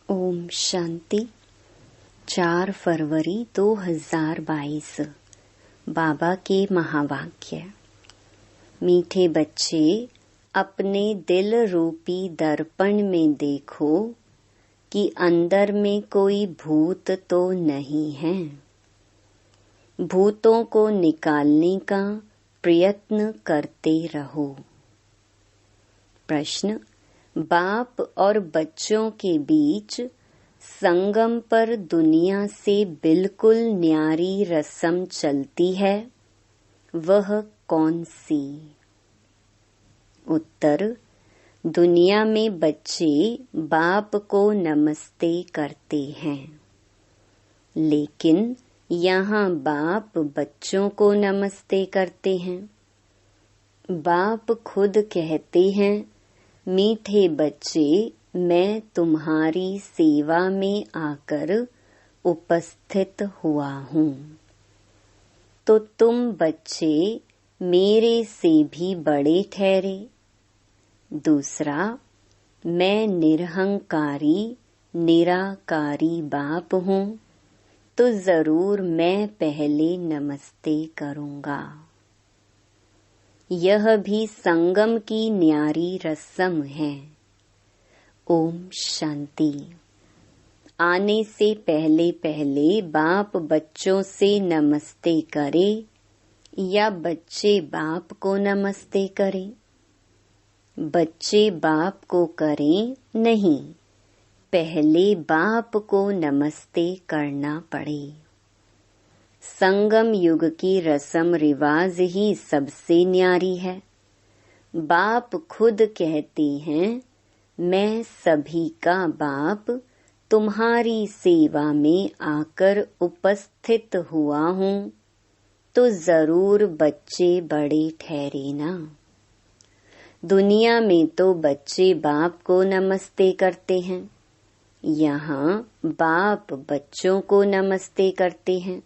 ओम शांति। 4 फरवरी 2022। बाबा के महावाक्य। मीठे बच्चे, अपने दिल रूपी दर्पण में देखो कि अंदर में कोई भूत तो नहीं है। भूतों को निकालने का प्रयत्न करते रहो। प्रश्न: बाप और बच्चों के बीच संगम पर दुनिया से बिल्कुल न्यारी रस्म चलती है, वह कौन सी? उत्तर: दुनिया में बच्चे बाप को नमस्ते करते हैं, लेकिन यहाँ बाप बच्चों को नमस्ते करते हैं। बाप खुद कहते हैं, मीठे बच्चे, मैं तुम्हारी सेवा में आकर उपस्थित हुआ हूँ, तो तुम बच्चे मेरे से भी बड़े ठहरे। दूसरा, मैं निरहंकारी निराकारी बाप हूँ, तो जरूर मैं पहले नमस्ते करूँगा। यह भी संगम की न्यारी रस्म है। ओम शांति। आने से पहले पहले बाप बच्चों से नमस्ते करे या बच्चे बाप को नमस्ते करें? बच्चे बाप को करें नहीं, पहले बाप को नमस्ते करना पड़े। संगम युग की रस्म रिवाज ही सबसे न्यारी है। बाप खुद कहते हैं, मैं सभी का बाप तुम्हारी सेवा में आकर उपस्थित हुआ हूँ, तो जरूर बच्चे बड़े ठहरे ना। दुनिया में तो बच्चे बाप को नमस्ते करते हैं, यहाँ बाप बच्चों को नमस्ते करते हैं।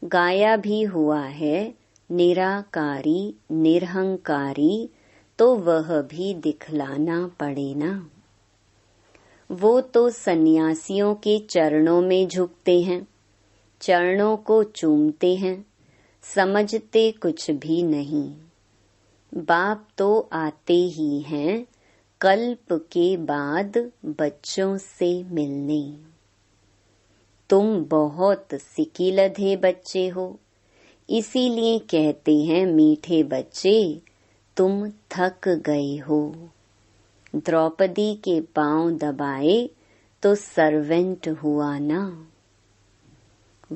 गाया भी हुआ है, निराकारी निरहंकारी, तो वह भी दिखलाना पड़े ना। वो तो सन्यासियों के चरणों में झुकते हैं, चरणों को चूमते हैं, समझते कुछ भी नहीं। बाप तो आते ही हैं कल्प के बाद बच्चों से मिलने। तुम बहुत सिकिलधे बच्चे हो, इसीलिए कहते हैं मीठे बच्चे, तुम थक गए हो। द्रौपदी के पांव दबाए तो सर्वेंट हुआ ना।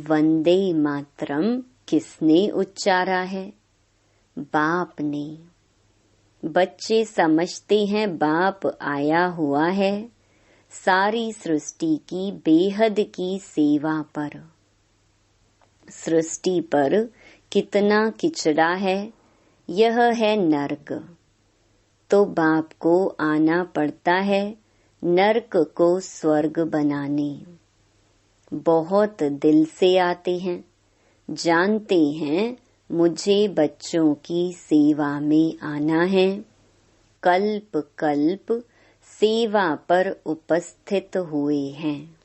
वंदे मातरम किसने उच्चारा है? बाप ने। बच्चे समझते हैं बाप आया हुआ है सारी सृष्टि की बेहद की सेवा पर। सृष्टि पर कितना किचड़ा है, यह है नर्क, तो बाप को आना पड़ता है नर्क को स्वर्ग बनाने। बहुत दिल से आते हैं, जानते हैं मुझे बच्चों की सेवा में आना है। कल्प कल्प सेवा पर उपस्थित हुए हैं।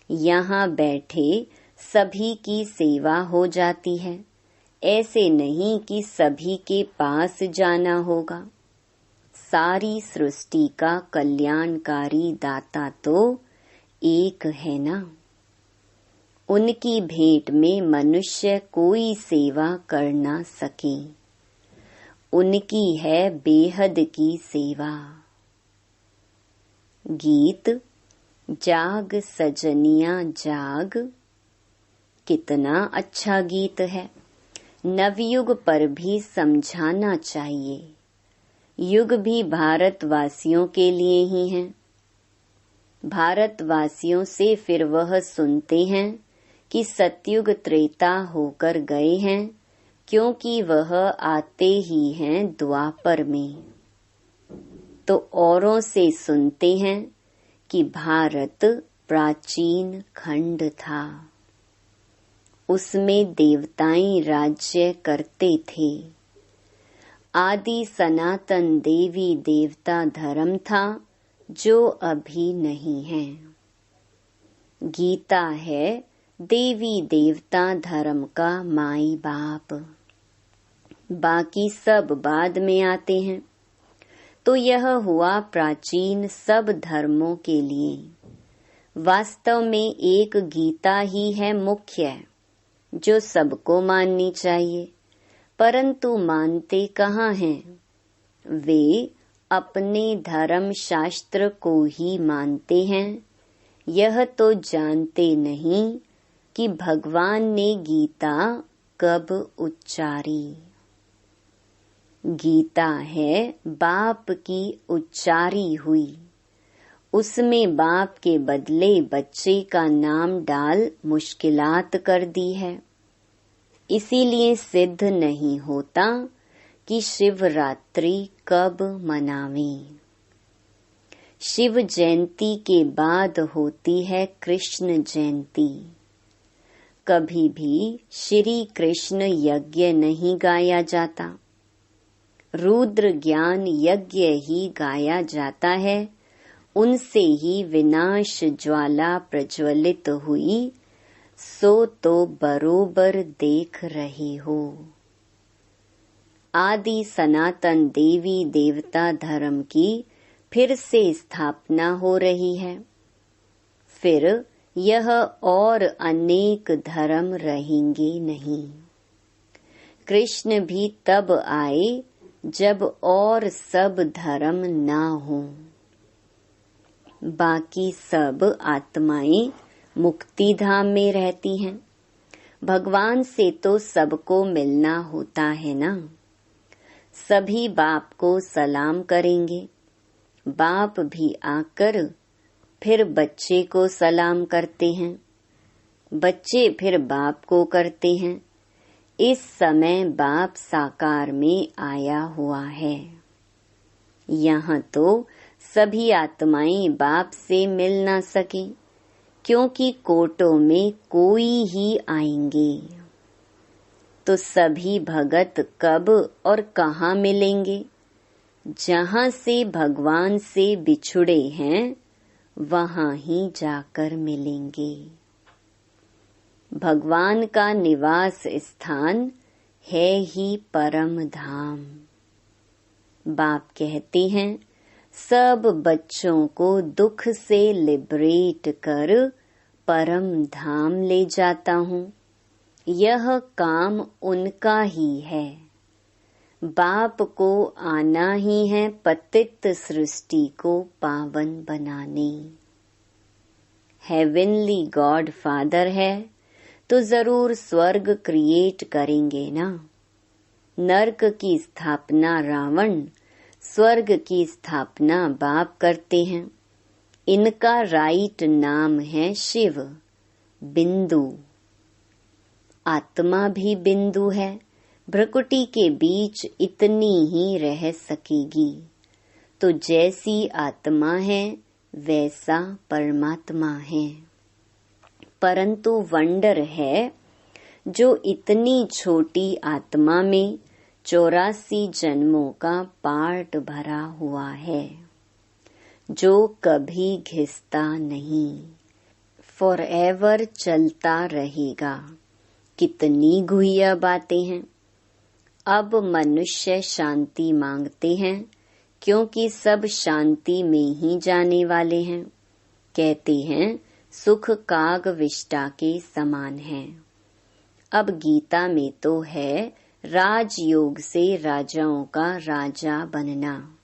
यहाँ बैठे सभी की सेवा हो जाती है, ऐसे नहीं कि सभी के पास जाना होगा। सारी सृष्टि का कल्याणकारी दाता तो एक है ना। उनकी भेंट में मनुष्य कोई सेवा कर ना सके। उनकी है बेहद की सेवा। गीत जाग सजनिया जाग, कितना अच्छा गीत है। नवयुग पर भी समझाना चाहिए। युग भी भारतवासियों के लिए ही है। भारतवासियों से फिर वह सुनते हैं कि सतयुग त्रेता होकर गए हैं, क्योंकि वह आते ही हैं द्वापर में। तो औरों से सुनते हैं कि भारत प्राचीन खंड था, उसमें देवताएं राज्य करते थे। आदि सनातन देवी देवता धर्म था, जो अभी नहीं है। गीता है देवी देवता धर्म का माई बाप। बाकी सब बाद में आते हैं। तो यह हुआ प्राचीन सब धर्मों के लिए। वास्तव में एक गीता ही है मुख्य, जो सबको माननी चाहिए, परंतु मानते कहाँ हैं? वे अपने धर्म शास्त्र को ही मानते हैं। यह तो जानते नहीं कि भगवान ने गीता कब उच्चारी। गीता है बाप की उच्चारी हुई। उसमें बाप के बदले बच्चे का नाम डाल मुश्किलात कर दी है। इसीलिए सिद्ध नहीं होता कि शिवरात्रि कब मनावें। शिव जयंती के बाद होती है कृष्ण जयंती। कभी भी श्री कृष्ण यज्ञ नहीं गाया जाता। रुद्र ज्ञान यज्ञ ही गाया जाता है। उनसे ही विनाश ज्वाला प्रज्वलित हुई, सो तो बरोबर देख रहे हो। आदि सनातन देवी देवता धर्म की फिर से स्थापना हो रही है। फिर यह और अनेक धर्म रहेंगे नहीं। कृष्ण भी तब आए जब और सब धर्म ना हो। बाकी सब आत्माएं मुक्ति धाम में रहती हैं। भगवान से तो सबको मिलना होता है ना। सभी बाप को सलाम करेंगे। बाप भी आकर फिर बच्चे को सलाम करते हैं। बच्चे फिर बाप को करते हैं। इस समय बाप साकार में आया हुआ है। यहाँ तो सभी आत्माएं बाप से मिल ना सके, क्योंकि कोटों में कोई ही आएंगे। तो सभी भगत कब और कहाँ मिलेंगे? जहाँ से भगवान से बिछुड़े हैं, वहाँ ही जाकर मिलेंगे। भगवान का निवास स्थान है ही परम धाम। बाप कहते हैं, सब बच्चों को दुख से लिबरेट कर परम धाम ले जाता हूँ। यह काम उनका ही है। बाप को आना ही है पतित सृष्टि को पावन बनाने। हेवनली गॉड फादर है तो जरूर स्वर्ग क्रिएट करेंगे ना। नरक की स्थापना रावण, स्वर्ग की स्थापना बाप करते हैं। इनका राइट नाम है शिव, बिंदु। आत्मा भी बिंदु है। भ्रकुटी के बीच इतनी ही रह सकेगी। तो जैसी आत्मा है वैसा परमात्मा है। परंतु वंडर है, जो इतनी छोटी आत्मा में 84 जन्मों का पार्ट भरा हुआ है, जो कभी घिसता नहीं, फॉरएवर चलता रहेगा। कितनी गुहिया बातें हैं। अब मनुष्य शांति मांगते हैं, क्योंकि सब शांति में ही जाने वाले हैं। कहते हैं सुख काग विष्टा के समान है। अब गीता में तो है राजयोग से राजाओं का राजा बनना।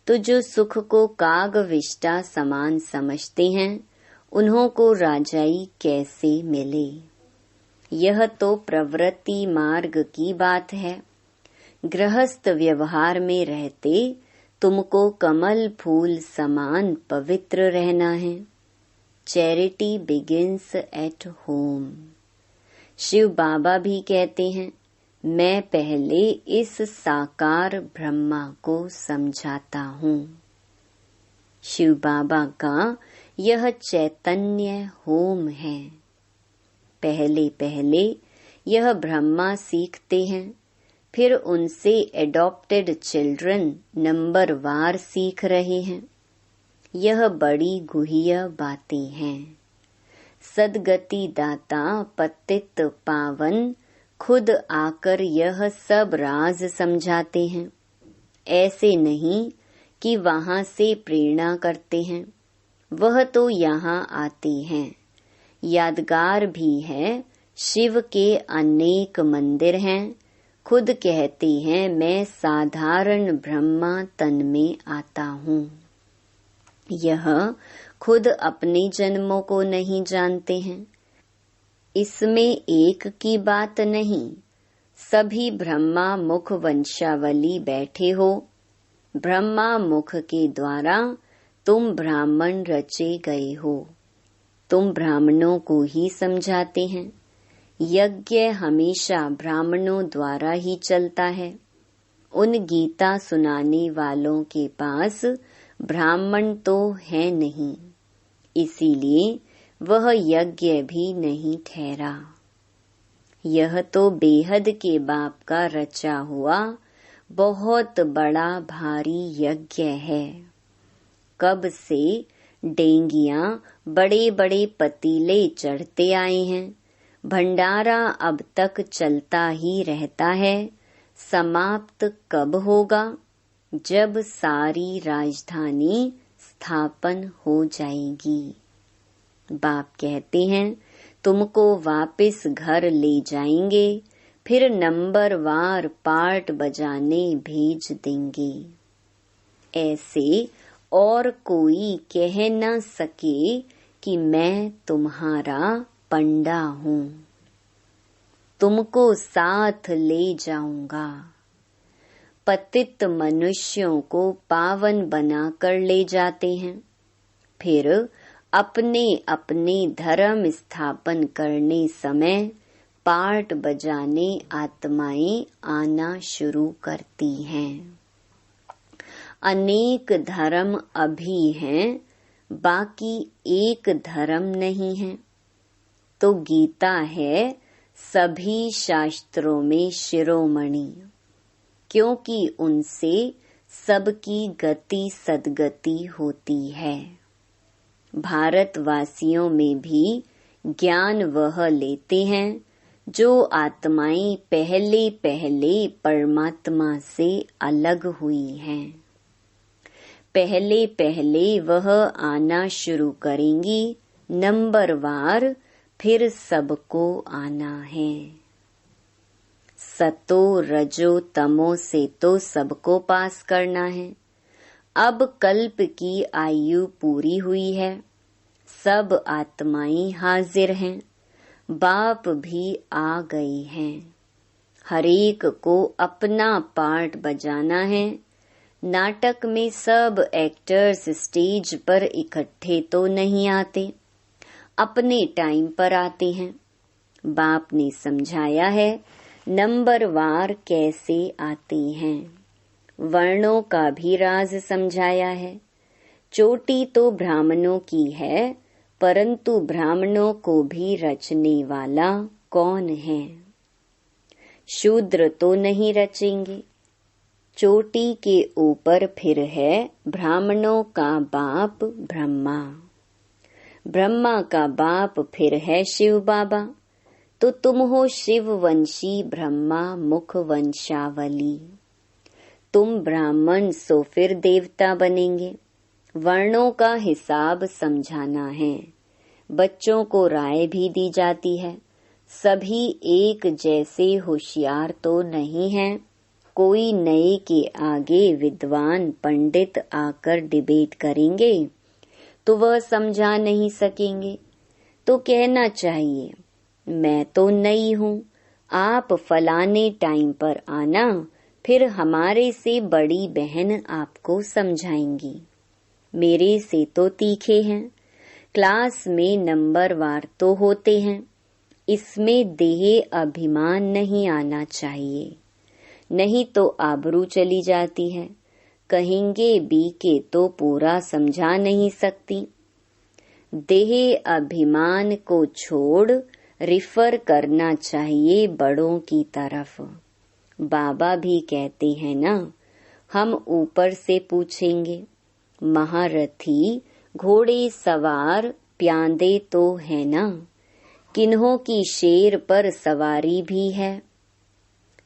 तो जो सुख को काग विष्टा समान समझते हैं, उन्हों को राजाई कैसे मिले? यह तो प्रवृत्ति मार्ग की बात है। गृहस्थ व्यवहार में रहते तुमको कमल फूल समान पवित्र रहना है। Charity begins at home. Shiv Baba भी कहते हैं, मैं पहले इस साकार ब्रह्मा को समझाता हूँ। शिव बाबा का यह चैतन्य होम है। पहले पहले यह ब्रह्मा सीखते हैं, फिर उनसे एडॉप्टेड चिल्ड्रन नंबर वार सीख रहे हैं। यह बड़ी गुह्य बातें हैं। सदगति दाता पतित पावन खुद आकर यह सब राज समझाते हैं। ऐसे नहीं कि वहां से प्रेरणा करते हैं, वह तो यहाँ आते हैं। यादगार भी है, शिव के अनेक मंदिर हैं। खुद कहते हैं मैं साधारण ब्रह्मा तन में आता हूँ। यह खुद अपने जन्मों को नहीं जानते हैं। इसमें एक की बात नहीं, सभी ब्रह्मा मुख वंशावली बैठे हो। ब्रह्मा मुख के द्वारा तुम ब्राह्मण रचे गए हो। तुम ब्राह्मणों को ही समझाते हैं। यज्ञ हमेशा ब्राह्मणों द्वारा ही चलता है। उन गीता सुनाने वालों के पास ब्राह्मण तो है नहीं, इसीलिए वह यज्ञ भी नहीं ठहरा। यह तो बेहद के बाप का रचा हुआ बहुत बड़ा भारी यज्ञ है। कब से डेंगियां बड़े बड़े पतीले चढ़ते आए हैं। भंडारा अब तक चलता ही रहता है। समाप्त कब होगा? जब सारी राजधानी स्थापन हो जाएगी। बाप कहते हैं तुमको वापस घर ले जाएंगे, फिर नंबरवार पार्ट बजाने भेज देंगे। ऐसे और कोई कह न सके कि मैं तुम्हारा पंडा हूँ। तुमको साथ ले जाऊंगा। पतित मनुष्यों को पावन बनाकर ले जाते हैं, फिर अपने अपने धर्म स्थापन करने समय पार्ट बजाने आत्माएं आना शुरू करती हैं। अनेक धर्म अभी हैं, बाकी एक धर्म नहीं है। तो गीता है सभी शास्त्रों में शिरोमणि, क्योंकि उनसे सबकी गति सद्गति होती है। भारतवासियों में भी ज्ञान वह लेते हैं जो आत्माएं पहले पहले परमात्मा से अलग हुई हैं। पहले पहले वह आना शुरू करेंगी नंबरवार, फिर सबको आना है। सतो रजो तमो से तो सबको पास करना है। अब कल्प की आयु पूरी हुई है। सब आत्माएं हाजिर हैं। बाप भी आ गए हैं। हरेक को अपना पार्ट बजाना है। नाटक में सब एक्टर्स स्टेज पर इकट्ठे तो नहीं आते, अपने टाइम पर आते हैं। बाप ने समझाया है नंबरवार कैसे आते हैं। वर्णों का भी राज समझाया है। चोटी तो ब्राह्मणों की है, परंतु ब्राह्मणों को भी रचने वाला कौन है? शूद्र तो नहीं रचेंगे। चोटी के ऊपर फिर है ब्राह्मणों का बाप ब्रह्मा। ब्रह्मा का बाप फिर है शिव बाबा। तो तुम हो शिववंशी ब्रह्मा मुख वंशावली। तुम ब्राह्मण सो फिर देवता बनेंगे। वर्णों का हिसाब समझाना है। बच्चों को राय भी दी जाती है। सभी एक जैसे होशियार तो नहीं हैं। कोई नए के आगे विद्वान पंडित आकर डिबेट करेंगे तो वह समझा नहीं सकेंगे। तो कहना चाहिए मैं तो नई हूँ, आप फलाने टाइम पर आना, फिर हमारे से बड़ी बहन आपको समझाएंगी। मेरे से तो तीखे हैं। क्लास में नंबरवार तो होते हैं। इसमें देह अभिमान नहीं आना चाहिए, नहीं तो आबरू चली जाती है। कहेंगे बी के तो पूरा समझा नहीं सकती। देह अभिमान को छोड़ रिफर करना चाहिए बड़ों की तरफ। बाबा भी कहते हैं ना, हम ऊपर से पूछेंगे। महारथी घोड़े सवार प्यादे तो है ना, किन्हों की शेर पर सवारी भी है।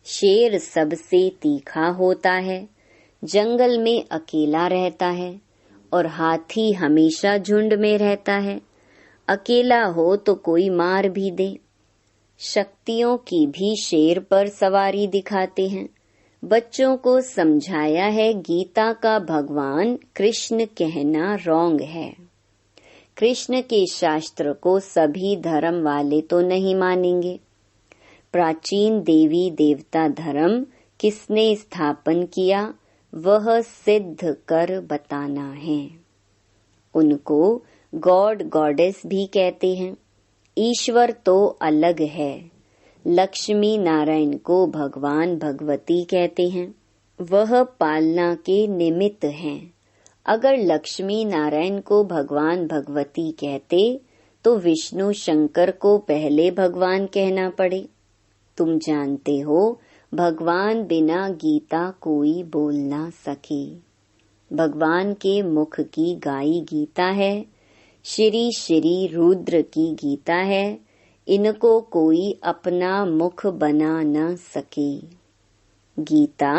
शेर सबसे तीखा होता है, जंगल में अकेला रहता है, और हाथी हमेशा झुंड में रहता है। अकेला हो तो कोई मार भी दे। शक्तियों की भी शेर पर सवारी दिखाते हैं। बच्चों को समझाया है गीता का भगवान कृष्ण कहना रॉन्ग है। कृष्ण के शास्त्र को सभी धर्म वाले तो नहीं मानेंगे। प्राचीन देवी देवता धर्म किसने स्थापन किया, वह सिद्ध कर बताना है। उनको गॉड गॉडेस भी कहते हैं। ईश्वर तो अलग है। लक्ष्मी नारायण को भगवान भगवती कहते हैं। वह पालना के निमित्त हैं। अगर लक्ष्मी नारायण को भगवान भगवती कहते तो विष्णु शंकर को पहले भगवान कहना पड़े। तुम जानते हो भगवान बिना गीता कोई बोल ना सके। भगवान के मुख की गाई गीता है। श्री श्री रुद्र की गीता है। इनको कोई अपना मुख बना न सके। गीता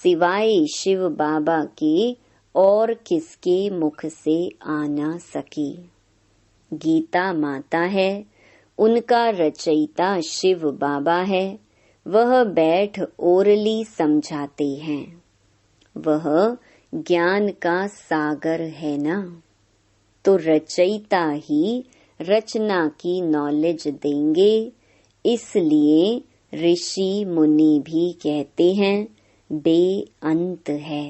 सिवाय शिव बाबा के और किसके मुख से आ ना सके। गीता माता है, उनका रचयिता शिव बाबा है। वह बैठ ओरली समझाते हैं। वह ज्ञान का सागर है ना, तो रचयिता ही रचना की नॉलेज देंगे। इसलिए ऋषि मुनि भी कहते हैं बेअंत है।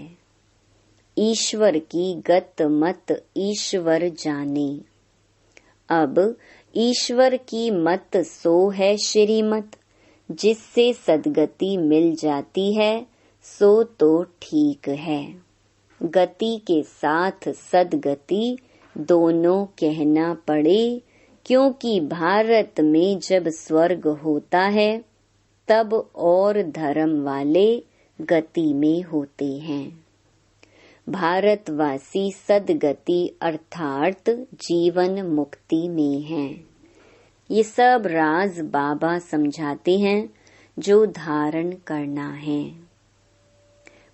ईश्वर की गत मत ईश्वर जाने। अब ईश्वर की मत सो है श्रीमत, जिससे सद्गति मिल जाती है सो तो ठीक है। गति के साथ सद्गति दोनों कहना पड़े, क्योंकि भारत में जब स्वर्ग होता है तब और धर्म वाले गति में होते हैं। भारतवासी सद्गति अर्थात जीवन मुक्ति में हैं। ये सब राज बाबा समझाते हैं जो धारण करना है।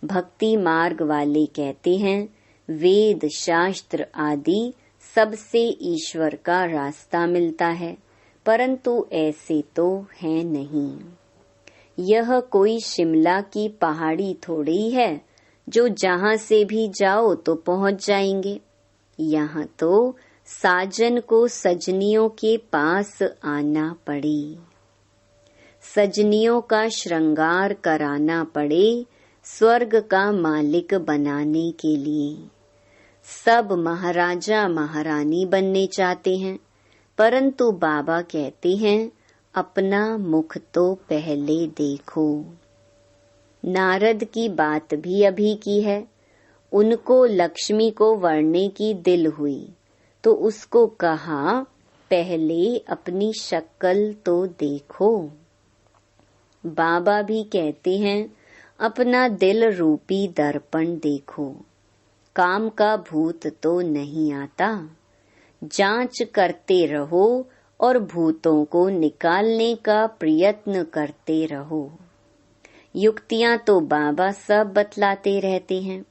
भक्ति मार्ग वाले कहते हैं वेद शास्त्र आदि सबसे ईश्वर का रास्ता मिलता है, परंतु ऐसे तो है नहीं। यह कोई शिमला की पहाड़ी थोड़ी है जो जहाँ से भी जाओ तो पहुँच जाएंगे। यहाँ तो साजन को सजनियों के पास आना पड़े, सजनियों का श्रृंगार कराना पड़े स्वर्ग का मालिक बनाने के लिए। सब महाराजा महारानी बनने चाहते हैं, परंतु बाबा कहते हैं अपना मुख तो पहले देखो। नारद की बात भी अभी की है। उनको लक्ष्मी को वरने की दिल हुई तो उसको कहा पहले अपनी शक्ल तो देखो। बाबा भी कहते हैं अपना दिल रूपी दर्पण देखो। काम का भूत तो नहीं आता। जांच करते रहो और भूतों को निकालने का प्रयत्न करते रहो। युक्तियां तो बाबा सब बतलाते रहते हैं।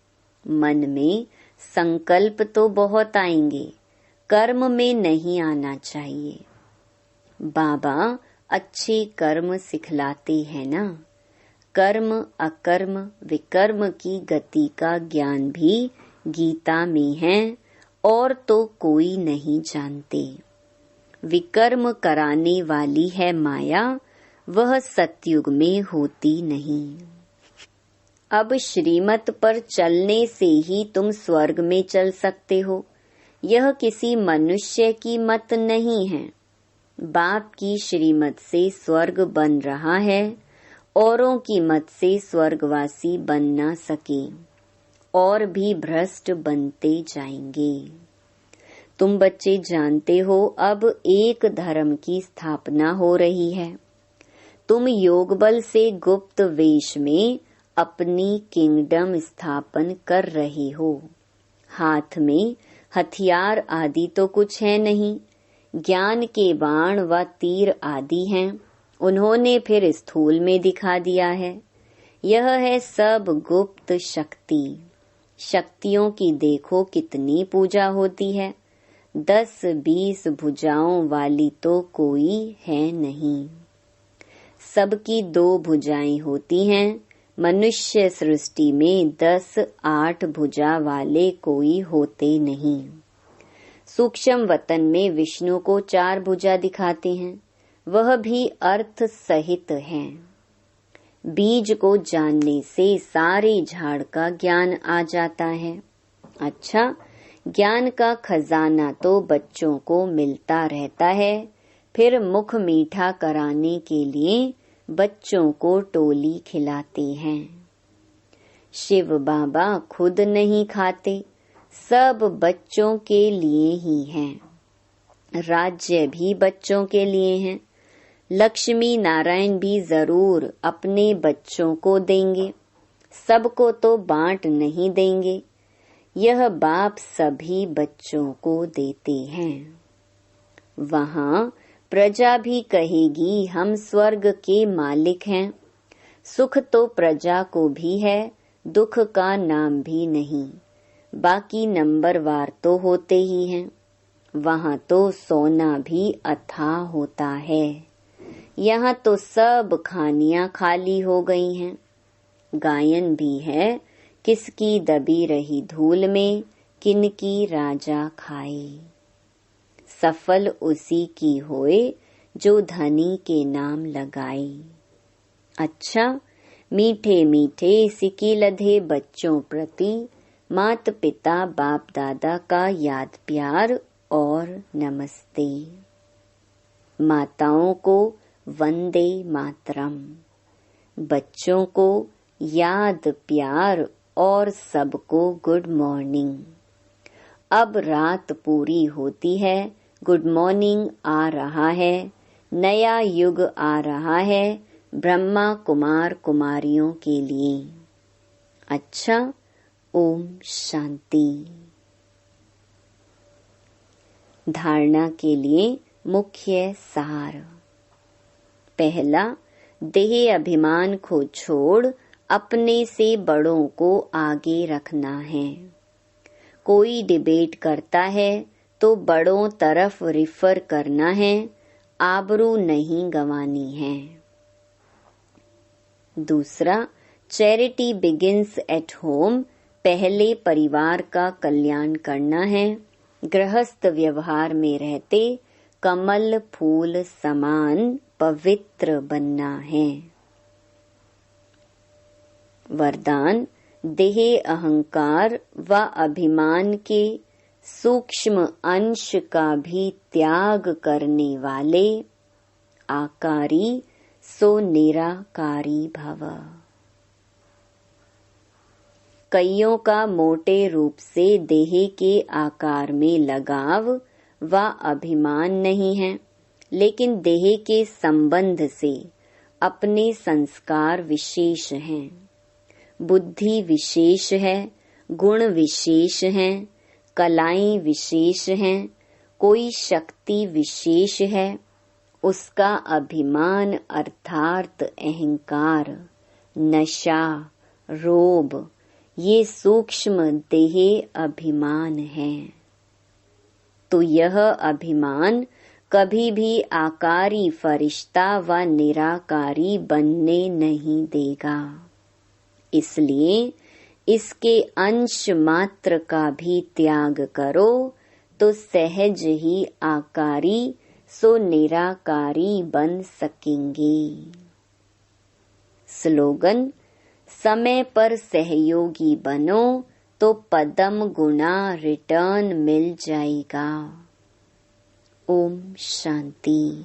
मन में संकल्प तो बहुत आएंगे, कर्म में नहीं आना चाहिए। बाबा अच्छे कर्म सिखलाते हैं ना। कर्म अकर्म विकर्म की गति का ज्ञान भी गीता में है और तो कोई नहीं जानते। विकर्म कराने वाली है माया, वह सतयुग में होती नहीं। अब श्रीमत पर चलने से ही तुम स्वर्ग में चल सकते हो। यह किसी मनुष्य की मत नहीं है। बाप की श्रीमत से स्वर्ग बन रहा है, औरों की मत से स्वर्गवासी बन ना सके और भी भ्रष्ट बनते जाएंगे। तुम बच्चे जानते हो अब एक धर्म की स्थापना हो रही है। तुम योग बल से गुप्त वेश में अपनी किंगडम स्थापन कर रहे हो। हाथ में हथियार आदि तो कुछ है नहीं, ज्ञान के बाण व तीर आदि हैं, उन्होंने फिर स्थूल में दिखा दिया है। यह है सब गुप्त शक्ति। शक्तियों की देखो कितनी पूजा होती है, 10-20 भुजाओं वाली तो कोई है नहीं। सबकी 2 भुजाएं होती हैं। मनुष्य सृष्टि में 10-8 भुजा वाले कोई होते नहीं। सूक्ष्म वतन में विष्णु को 4 भुजा दिखाते हैं, वह भी अर्थ सहित हैं। बीज को जानने से सारे झाड़ का ज्ञान आ जाता है। अच्छा, ज्ञान का खजाना तो बच्चों को मिलता रहता है, फिर मुख मीठा कराने के लिए बच्चों को टोली खिलाते हैं। शिव बाबा खुद नहीं खाते, सब बच्चों के लिए ही हैं। राज्य भी बच्चों के लिए हैं। लक्ष्मी नारायण भी जरूर अपने बच्चों को देंगे, सबको तो बांट नहीं देंगे। यह बाप सभी बच्चों को देते हैं। वहाँ प्रजा भी कहेगी हम स्वर्ग के मालिक हैं। सुख तो प्रजा को भी है, दुख का नाम भी नहीं। बाकी नंबरवार तो होते ही हैं। वहाँ तो सोना भी अथाह होता है। यहाँ तो सब खानियां खाली हो गई हैं। गायन भी है, किसकी दबी रही धूल में, किनकी राजा खाए। सफल उसी की होए जो धनी के नाम लगाए। अच्छा, मीठे मीठे सिकी लधे बच्चों प्रति मात पिता बाप दादा का याद प्यार और नमस्ते। माताओं को वंदे मातरम, बच्चों को याद प्यार और सबको गुड मॉर्निंग। अब रात पूरी होती है, गुड मॉर्निंग आ रहा है, नया युग आ रहा है ब्रह्मा कुमार कुमारियों के लिए। अच्छा, ओम शांति। धारणा के लिए मुख्य सार। पहला, देह अभिमान को छोड़ अपने से बड़ों को आगे रखना है। कोई डिबेट करता है तो बड़ों तरफ रिफर करना है, आबरू नहीं गंवानी है। दूसरा, चैरिटी बिगिंस एट होम, पहले परिवार का कल्याण करना है। गृहस्थ व्यवहार में रहते कमल फूल समान पवित्र बनना है। वरदान, देह अहंकार व अभिमान के सूक्ष्म अंश का भी त्याग करने वाले आकारी सो निराकारी भव। कईयों का मोटे रूप से देह के आकार में लगाव व अभिमान नहीं है, लेकिन देह के संबंध से अपने संस्कार विशेष हैं, बुद्धि विशेष है, गुण विशेष हैं, कलाएं विशेष हैं, कोई शक्ति विशेष है। उसका अभिमान अर्थात अहंकार, नशा, रोब, ये सूक्ष्म देह अभिमान है। तो यह अभिमान कभी भी आकारी फरिश्ता व निराकारी बनने नहीं देगा। इसलिए इसके अंश मात्र का भी त्याग करो तो सहज ही आकारी सो निराकारी बन सकेंगे। स्लोगन, समय पर सहयोगी बनो तो पदम गुना रिटर्न मिल जाएगा। ओम शांति।